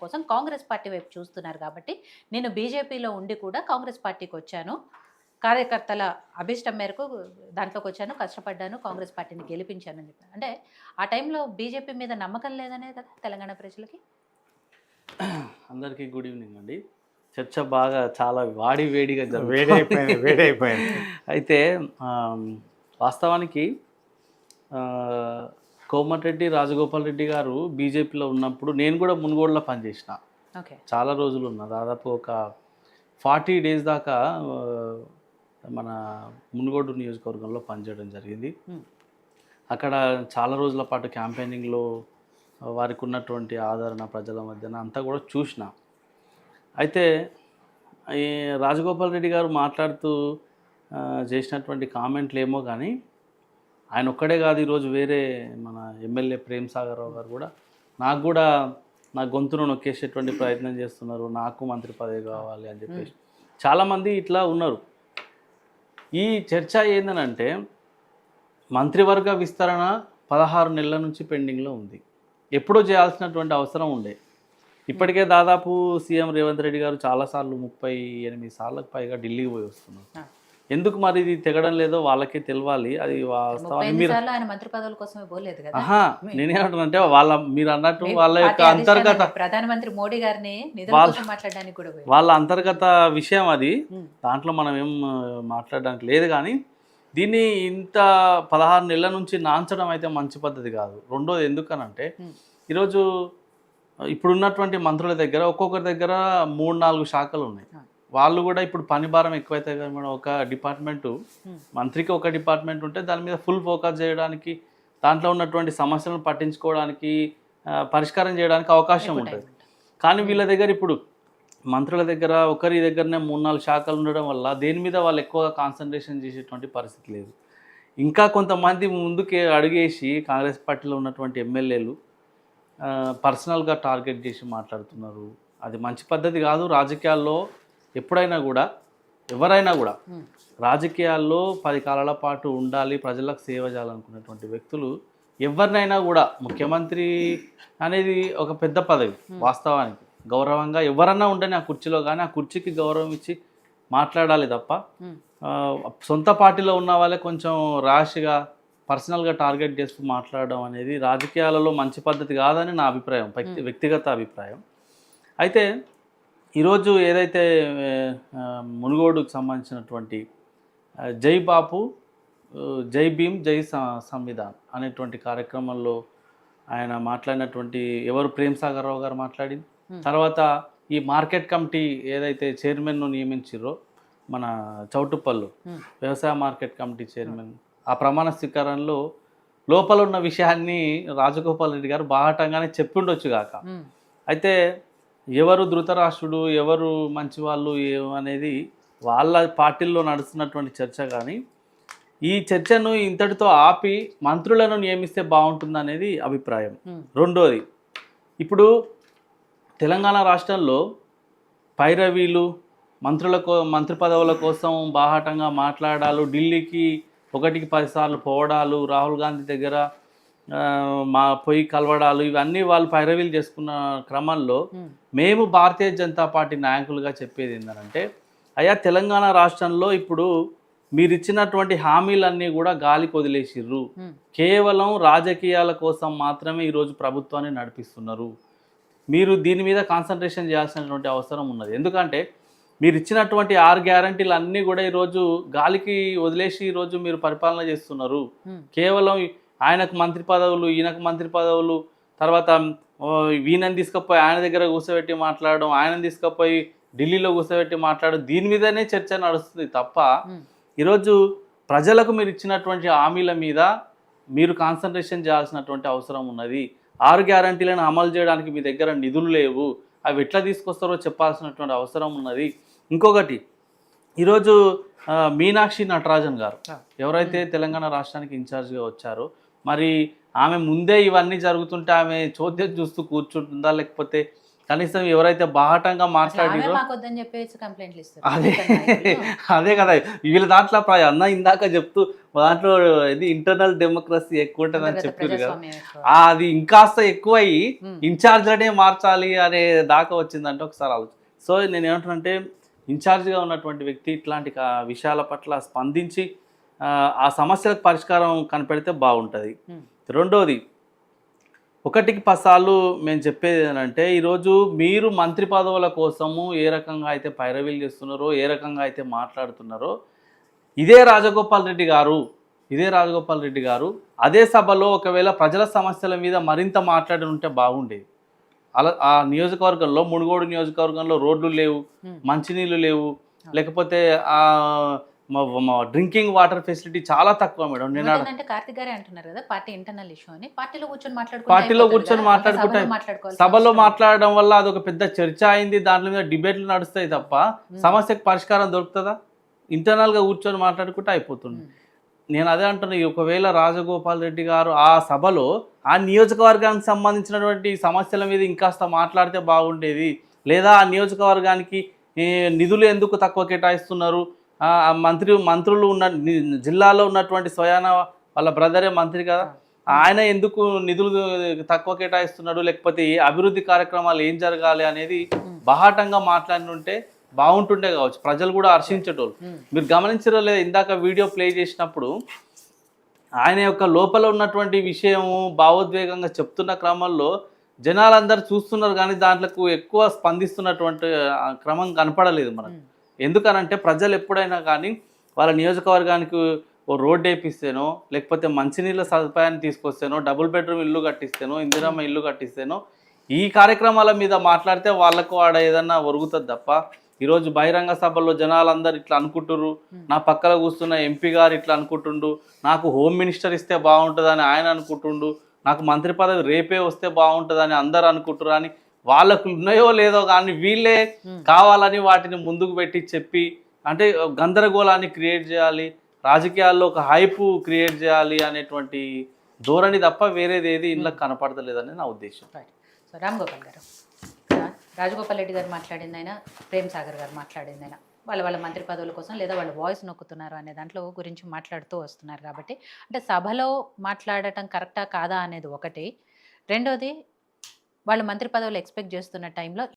కోసం కాంగ్రెస్ పార్టీ వైపు చూస్తున్నారు కాబట్టి నేను బీజేపీలో ఉండి కూడా కాంగ్రెస్ పార్టీకి వచ్చాను, కార్యకర్తల అభిష్టం మేరకు దాంట్లోకి వచ్చాను, కష్టపడ్డాను, కాంగ్రెస్ పార్టీని గెలిపించానని చెప్పాను. అంటే ఆ టైంలో బీజేపీ మీద నమ్మకం లేదనే కదా తెలంగాణ ప్రజలకి. అందరికీ గుడ్ ఈవినింగ్ అండి. చర్చ బాగా చాలా వేడిగా వేడైపోయింది. అయితే వాస్తవానికి కోమటిరెడ్డి రాజగోపాల్ రెడ్డి గారు బీజేపీలో ఉన్నప్పుడు నేను కూడా మునుగోడులో పనిచేసిన. ఓకే. చాలా రోజులు ఉన్నా, దాదాపు ఒక 40 days దాకా మన మునుగోడు నియోజకవర్గంలో పనిచేయడం జరిగింది. అక్కడ చాలా రోజుల పాటు క్యాంపెయినింగ్లో వారికి ఉన్నటువంటి ఆదరణ ప్రజల మధ్యన అంతా కూడా చూసిన. అయితే ఈ రాజగోపాల్ రెడ్డి గారు మాట్లాడుతూ చేసినటువంటి కామెంట్లు ఏమో కానీ ఆయన ఒక్కడే కాదు, ఈరోజు వేరే మన ఎమ్మెల్యే ప్రేమ్ సాగర్ రావు గారు కూడా నా గొంతును నొక్కేసేటువంటి ప్రయత్నం చేస్తున్నారు, నాకు మంత్రి పదవి కావాలి అని చెప్పేసి చాలామంది ఇట్లా ఉన్నారు. ఈ చర్చ ఏందనంటే మంత్రివర్గ విస్తరణ 16 నెలల నుంచి పెండింగ్లో ఉంది. ఎప్పుడో చేయాల్సినటువంటి అవసరం ఉండే. ఇప్పటికే దాదాపు సీఎం రేవంత్ రెడ్డి గారు చాలాసార్లు 38 సార్లకు పైగా ఢిల్లీకి పోయి వస్తున్నారు. ఎందుకు మరి ఇది తెగడం లేదో వాళ్ళకే తెలియాలి. అది మంత్రి పదవుల కోసమే పోలేదు కదా. నేనేమంటానంటే మీరు అన్నట్టు వాళ్ళ యొక్క అంతర్గత ప్రధానమంత్రి మోడీ గారిని మాట్లాడడానికి కూడా వాళ్ళ అంతర్గత విషయం అది, దాంట్లో మనం ఏం మాట్లాడడానికి లేదు. కానీ దీన్ని ఇంత 16 నెలల నుంచి నాంచడం అయితే మంచి పద్ధతి కాదు. రెండోది ఎందుకనంటే ఈరోజు ఇప్పుడున్నటువంటి మంత్రుల దగ్గర ఒక్కొక్కరి దగ్గర 3-4 శాఖలు ఉన్నాయి. వాళ్ళు కూడా ఇప్పుడు పని భారం ఎక్కువైతే కదా మేడం. ఒక డిపార్ట్మెంటు మంత్రికి ఒక డిపార్ట్మెంట్ ఉంటే దాని మీద ఫుల్ ఫోకస్ చేయడానికి, దాంట్లో ఉన్నటువంటి సమస్యలను పట్టించుకోవడానికి, పరిష్కారం చేయడానికి అవకాశం ఉంటుంది. కానీ వీళ్ళ దగ్గర ఇప్పుడు మంత్రుల దగ్గర ఒకరి దగ్గరనే 3-4 శాఖలు ఉండడం వల్ల దేని మీద వాళ్ళు ఎక్కువగా కాన్సన్ట్రేషన్ చేసేటువంటి పరిస్థితి లేదు. ఇంకా కొంతమంది ముందుకే అడుగేసి కాంగ్రెస్ పార్టీలో ఉన్నటువంటి ఎమ్మెల్యేలు పర్సనల్గా టార్గెట్ చేసి మాట్లాడుతున్నారు. అది మంచి పద్ధతి కాదు. రాజకీయాల్లో ఎప్పుడైనా కూడా ఎవరైనా కూడా రాజకీయాల్లో 10 కాలాల పాటు ఉండాలి, ప్రజలకు సేవ చేయాలనుకున్నటువంటి వ్యక్తులు ఎవరినైనా కూడా, ముఖ్యమంత్రి అనేది ఒక పెద్ద పదవి, వాస్తవానికి గౌరవంగా ఎవరన్నా ఉండని ఆ కుర్చీలో, కానీ ఆ కుర్చీకి గౌరవం ఇచ్చి మాట్లాడాలి తప్ప సొంత పార్టీలో ఉన్న వాళ్ళే కొంచెం ర్యాష్గా పర్సనల్గా టార్గెట్ చేస్తూ మాట్లాడడం అనేది రాజకీయాలలో మంచి పద్ధతి కాదని నా అభిప్రాయం, వ్యక్తిగత అభిప్రాయం. అయితే ఈరోజు ఏదైతే మునుగోడుకు సంబంధించినటువంటి జై బాపు జై భీమ్ జై సంవిధాన్ అనేటువంటి కార్యక్రమంలో ఆయన మాట్లాడినటువంటి ఎవరు ప్రేమ్ సాగర్ రావు గారు మాట్లాడింది. తర్వాత ఈ మార్కెట్ కమిటీ ఏదైతే చైర్మన్ను నియమించారో మన చౌటుప్పల్లో వ్యవసాయ మార్కెట్ కమిటీ చైర్మన్, ఆ ప్రమాణ స్వీకారంలో లోపల ఉన్న విషయాన్ని రాజగోపాల్ రెడ్డి గారు బాహటంగానే చెప్పిండొచ్చు కాక. అయితే ఎవరు ధృతరాష్ట్రుడు, ఎవరు మంచి వాళ్ళు అనేది వాళ్ళ పార్టీల్లో నడుస్తున్నటువంటి చర్చ. కానీ ఈ చర్చను ఇంతటితో ఆపి మంత్రులను నియమిస్తే బాగుంటుంది అనేది అభిప్రాయం. రెండోది, ఇప్పుడు తెలంగాణ రాష్ట్రంలో పైరవీలు మంత్రి పదవుల కోసం బాహాటంగా మాట్లాడాలు, ఢిల్లీకి 1కి 10 సార్లు పోవడాలు, రాహుల్ గాంధీ దగ్గర పోయి కలవడాలు, ఇవన్నీ వాళ్ళు పైరవీలు చేసుకున్న క్రమంలో మేము భారతీయ జనతా పార్టీ నాయకులుగా చెప్పేది ఏంటంటే, అయ్యా తెలంగాణ రాష్ట్రంలో ఇప్పుడు మీరు ఇచ్చినటువంటి హామీలన్నీ కూడా గాలికి వదిలేసిర్రు. కేవలం రాజకీయాల కోసం మాత్రమే ఈరోజు ప్రభుత్వాన్ని నడిపిస్తున్నారు. మీరు దీని మీద కాన్సన్ట్రేషన్ చేయాల్సినటువంటి అవసరం ఉన్నది. ఎందుకంటే మీరు ఇచ్చినటువంటి 6 గ్యారంటీలు అన్నీ కూడా ఈరోజు గాలికి వదిలేసి ఈరోజు మీరు పరిపాలన చేస్తున్నారు. కేవలం ఆయనకు మంత్రి పదవులు, ఈయనకు మంత్రి పదవులు, తర్వాత ఈయనని తీసుకుపోయి ఆయన దగ్గర కూర్చోబెట్టి మాట్లాడడం, ఆయనను తీసుకుపోయి ఢిల్లీలో కూర్చోబెట్టి మాట్లాడడం, దీని మీదనే చర్చ నడుస్తుంది తప్ప ఈరోజు ప్రజలకు మీరు ఇచ్చినటువంటి హామీల మీద మీరు కాన్సన్ట్రేషన్ చేయాల్సినటువంటి అవసరం ఉన్నది. 6 గ్యారంటీలను అమలు చేయడానికి మీ దగ్గర నిధులు లేవు, అవి ఎట్లా తీసుకొస్తారో చెప్పాల్సినటువంటి అవసరం ఉన్నది. ఇంకొకటి, ఈరోజు మీనాక్షి నటరాజన్ గారు ఎవరైతే తెలంగాణ రాష్ట్రానికి ఇన్ఛార్జ్గా వచ్చారో, మరి ఆమె ముందే ఇవన్నీ జరుగుతుంటే ఆమె చోద్యం చూస్తూ కూర్చుంటుందా, లేకపోతే కనీసం ఎవరైతే బాహటంగా ఆమె మాట్లాడిరో మాకొద్దని చెప్పేసి కంప్లైంట్లు ఇస్తారు అదే ఇతర నాయకులు. అదే కదా వీళ్ళ దాంట్లో అన్న ఇందాక చెప్తూ దాంట్లో ఇది ఇంటర్నల్ డెమోక్రసీ ఎక్కువ ఉంటుందని అంతర్గత చెప్పారు కదా ప్రజాస్వామ్యం ఎక్కువ. అది ఇంకాస్త ఎక్కువయ్యి ఉమ్. ఇన్ఛార్జ్లనే మార్చాలి అనే దాకా వచ్చిందంటే ఒకసారి ఆలోచన. సో నేను ఏమంటానంటే ఇన్ఛార్జ్గా ఉన్నటువంటి వ్యక్తి ఇట్లాంటి విషయాల పట్ల స్పందించి ఆ సమస్యలకు పరిష్కారం కనిపెడితే బాగుంటుంది. ఉమ్. రెండోది, ఒకటికి 10 సార్లు మేము చెప్పేది ఏంటంటే ఈరోజు మీరు మంత్రి పదవుల కోసము ఏ రకంగా అయితే పైరవీలు చేస్తున్నారో, ఏ రకంగా అయితే మాట్లాడుతున్నారో, ఇదే రాజగోపాల్ రెడ్డి గారు అదే సభలో ఒకవేళ ప్రజల సమస్యల మీద మరింత మాట్లాడి ఉంటే బాగుండేది. అలా ఆ నియోజకవర్గంలో, మునుగోడు నియోజకవర్గంలో రోడ్లు లేవు, మంచినీళ్ళు లేవు, లేకపోతే డ్రింకింగ్ వాటర్ ఫెసిలిటీ చాలా తక్కువ మేడం. నేను ఏంటంటే కార్తిక్ గారే అంటున్నారు కదా పార్టీ ఇంటర్నల్ ఇష్యూ అని, పార్టీలో కూర్చొని మాట్లాడుకుంటే సభలో మాట్లాడడం వల్ల అదొక పెద్ద చర్చ అయింది, దాంట్లో మీద డిబేట్లు నడుస్తాయి తప్ప సమస్యకు పరిష్కారం దొరుకుతుందా? ఇంటర్నల్గా కూర్చొని మాట్లాడుకుంటే అయిపోతుంది. నేను అదే అంటున్నా, ఒకవేళ రాజగోపాల్ రెడ్డి గారు ఆ సభలో ఆ నియోజకవర్గానికి సంబంధించినటువంటి సమస్యల మీద ఇంకాస్త మాట్లాడితే బాగుండేది. లేదా ఆ నియోజకవర్గానికి నిధులు ఎందుకు తక్కువ కేటాయిస్తున్నారు, మంత్రులు ఉన్న జిల్లాలో ఉన్నటువంటి స్వయాన వాళ్ళ బ్రదరే మంత్రి కదా, ఆయన ఎందుకు నిధులు తక్కువ కేటాయిస్తున్నాడు, లేకపోతే ఏ అభివృద్ధి కార్యక్రమాలు ఏం జరగాలి అనేది బాహాటంగా మాట్లాడినుంటే బాగుంటుండే కావచ్చు, ప్రజలు కూడా హర్షించేటోళ్ళు. మీరు గమనించరో లేదా, ఇందాక వీడియో ప్లే చేసినప్పుడు ఆయన యొక్క లోపల ఉన్నటువంటి విషయము భావోద్వేగంగా చెప్తున్న క్రమంలో జనాలందరూ చూస్తున్నారు కానీ దాంట్లకు ఎక్కువ స్పందిస్తున్నటువంటి క్రమం కనపడలేదు మనకు. ఎందుకనంటే ప్రజలు ఎప్పుడైనా కానీ వాళ్ళ నియోజకవర్గానికి ఓ రోడ్డు వేపిస్తేనో, లేకపోతే మంచినీళ్ళ సదుపాయాన్ని తీసుకొస్తేనో, డబుల్ బెడ్రూమ్ ఇల్లు కట్టిస్తేనో, ఇందిరమ్మ ఇల్లు కట్టిస్తేనో, ఈ కార్యక్రమాల మీద మాట్లాడితే వాళ్ళకు ఆడ ఏదన్నా ఒరుగుతుంది తప్ప, ఈరోజు బహిరంగ సభల్లో జనాలందరూ ఇట్లా అనుకుంటున్నారు, నా పక్కన కూర్చున్న ఎంపీ గారు ఇట్లా అనుకుంటుండు, నాకు హోమ్ మినిస్టర్ ఇస్తే బాగుంటుందని ఆయన అనుకుంటుండు, నాకు మంత్రి పదవి రేపే వస్తే బాగుంటుందని అందరు అనుకుంటారు అని వాళ్ళకు ఉన్నాయో లేదో కానీ వీళ్ళే కావాలని వాటిని ముందుకు పెట్టి చెప్పి, అంటే గందరగోళాన్ని క్రియేట్ చేయాలి, రాజకీయాల్లో ఒక హైప్ క్రియేట్ చేయాలి అనేటువంటి ధోరణి తప్ప వేరేది ఏది ఇళ్ళకి కనపడతలేదని నా ఉద్దేశం. సో రామ్ గోపాల్ గారు, రాజగోపాల్ రెడ్డి గారు మాట్లాడింది అయినా, ప్రేమ్ సాగర్ గారు మాట్లాడింది అయినా, వాళ్ళ మంత్రి పదవుల కోసం లేదా వాళ్ళు వాయిస్ నొక్కుతున్నారు అనే దాంట్లో గురించి మాట్లాడుతూ వస్తున్నారు కాబట్టి, అంటే సభలో మాట్లాడటం కరెక్టా కాదా అనేది ఒకటి. రెండోది, వాళ్ళు మంత్రి పదవులు ఎక్స్పెక్ట్ చేస్తున్న టైంలో